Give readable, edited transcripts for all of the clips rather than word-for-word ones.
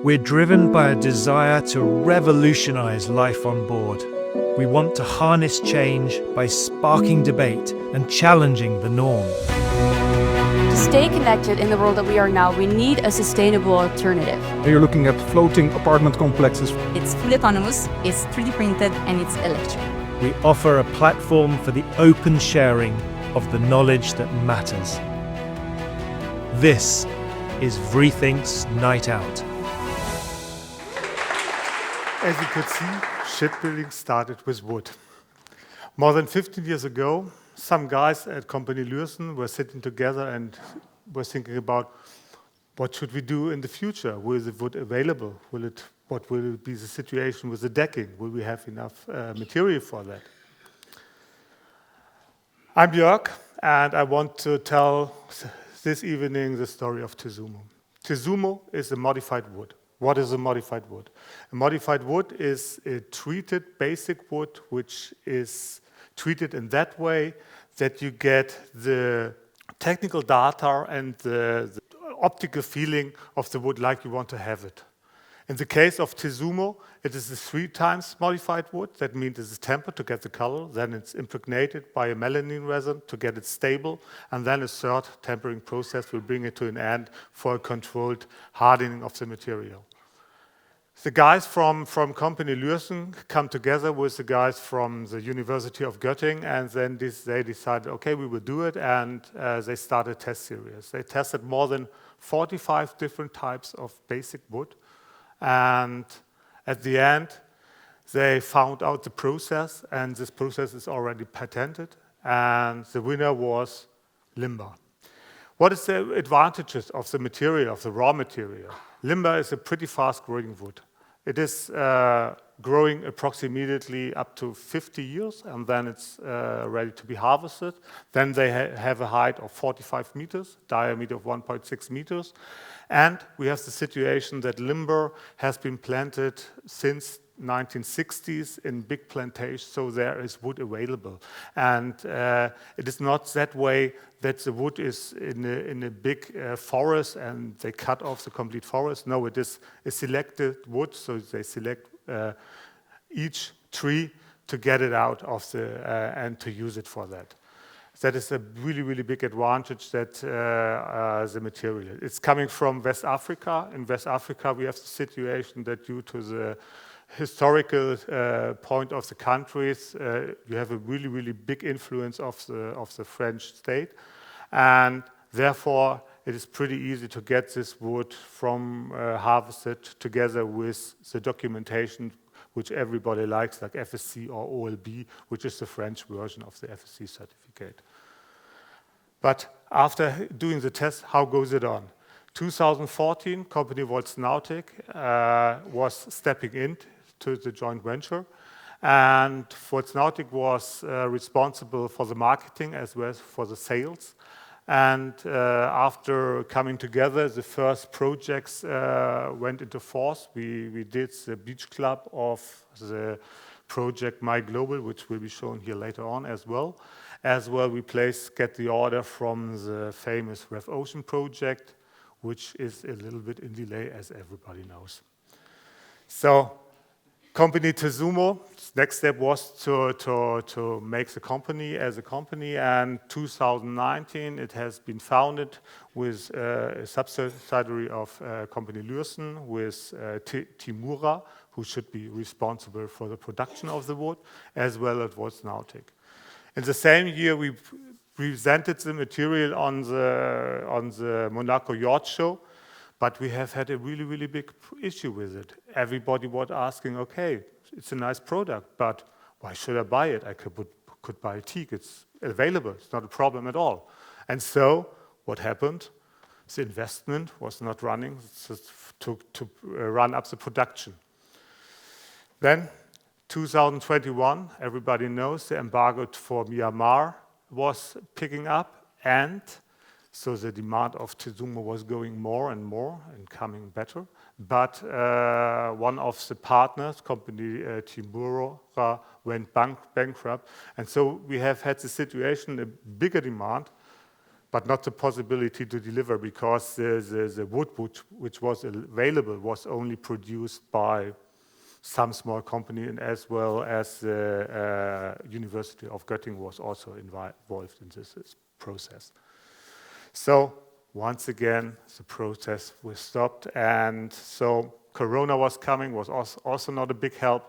We're driven by a desire to revolutionize life on board. We want to harness change by sparking debate and challenging the norm. To stay connected in the world that we are now, we need a sustainable alternative. You're looking at floating apartment complexes. It's fully autonomous, it's 3D printed, and it's electric. We offer a platform for the open sharing of the knowledge that matters. This is Rethink's Night Out. As you could see, shipbuilding started with wood. More than 15 years ago, some guys at Company Lürsen were sitting together and were thinking about what should we do in the future? Will the wood available? What will be the situation with the decking? Will we have enough material for that? I'm Joerg, and I want to tell this evening the story of Tezumo. Tezumo is a modified wood. What is a modified wood? A modified wood is a treated basic wood which is treated in that way that you get the technical data and the optical feeling of the wood like you want to have it. In the case of Tezumo, it is a 3 times modified wood. That means it's tempered to get the color, then it's impregnated by a melanin resin to get it stable, and then a third tempering process will bring it to an end for a controlled hardening of the material. The guys from Company Lürsen come together with the guys from the University of Göttingen, and then they decided, okay, we will do it, and they started a test series. They tested more than 45 different types of basic wood, and at the end, they found out the process, and this process is already patented, and the winner was Limber. What is the advantages of the material, of the raw material? Limber is a pretty fast-growing wood. It is growing approximately up to 50 years, and then it's ready to be harvested. Then they have a height of 45 meters, diameter of 1.6 meters. And we have the situation that limber has been planted since 1960s in big plantations, so there is wood available. And it is not that way that the wood is in a big forest and they cut off the complete forest. No, it is a selected wood, so they select each tree to get it out of the and to use it for that. That is a really, really big advantage that the material. It's coming from West Africa. In West Africa, we have the situation that due to the historical point of the countries, you have a really, really big influence of the French state, and therefore it is pretty easy to get this wood from harvested together with the documentation which everybody likes, like FSC or OLB, which is the French version of the FSC certificate. But after doing the test, how goes it on? 2014, company Volksnautic was stepping in to the joint venture, and Volksnautic was responsible for the marketing as well as for the sales. And after coming together, the first projects went into force. We did the beach club of the project My Global, which will be shown here later on as well. As well, we get the order from the famous Rev Ocean project, which is a little bit in delay, as everybody knows. So, company Tezumo, next step was to make the company as a company, and 2019 it has been founded with a subsidiary of Company Lürsen with Timura, who should be responsible for the production of the wood, as well as Volksnautic. In the same year, we presented the material on the Monaco Yacht Show, but we have had a really, really big issue with it. Everybody was asking, okay, it's a nice product, but why should I buy it? I could buy a teak, it's available, it's not a problem at all. And so, what happened? The investment was not running to run up the production. Then, 2021, everybody knows the embargo for Myanmar was picking up, and so the demand of Tezumo was going more and more and coming better. But one of the partners, company Timura, went bankrupt. And so we have had the situation, a bigger demand, but not the possibility to deliver because the wood which was available was only produced by some small company, and as well as the University of Göttingen was also involved in this process. So once again, the process was stopped, and so Corona was coming, was also not a big help.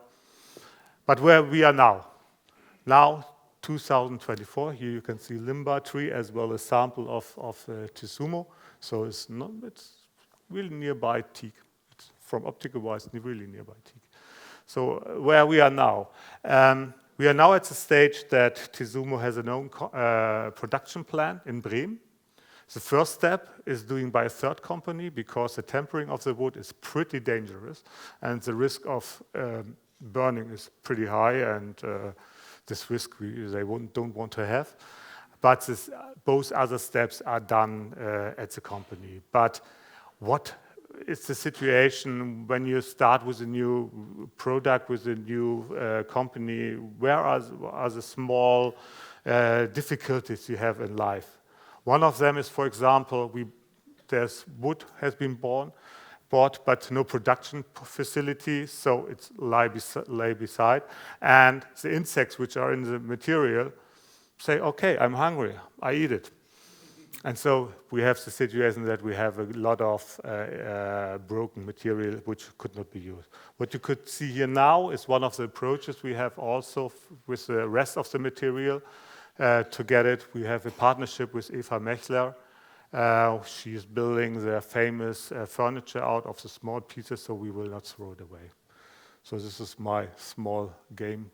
But where we are now, 2024, here you can see limba tree as well as sample of Tsumo. So it's really nearby Teak. It's from optical wise, really nearby Teak. So where we are now at the stage that Tsumo has an own production plant in Bremen. The first step is doing by a third company because the tempering of the wood is pretty dangerous and the risk of burning is pretty high, and this risk they don't want to have. But both other steps are done at the company. But what is the situation when you start with a new product, with a new company? Where are the small difficulties you have in life? One of them is, for example, there's wood has been bought, but no production facility, so it's lay beside. And the insects which are in the material say, okay, I'm hungry, I eat it. And so we have the situation that we have a lot of broken material which could not be used. What you could see here now is one of the approaches we have also with the rest of the material. To get it, we have a partnership with Eva Mechler. She is building the famous furniture out of the small pieces, so we will not throw it away. So this is my small game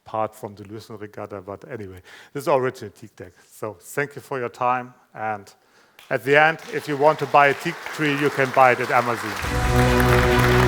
part from the Lucerne Regatta, but anyway, this is already a teak deck. So thank you for your time, and at the end, if you want to buy a teak tree, you can buy it at Amazon.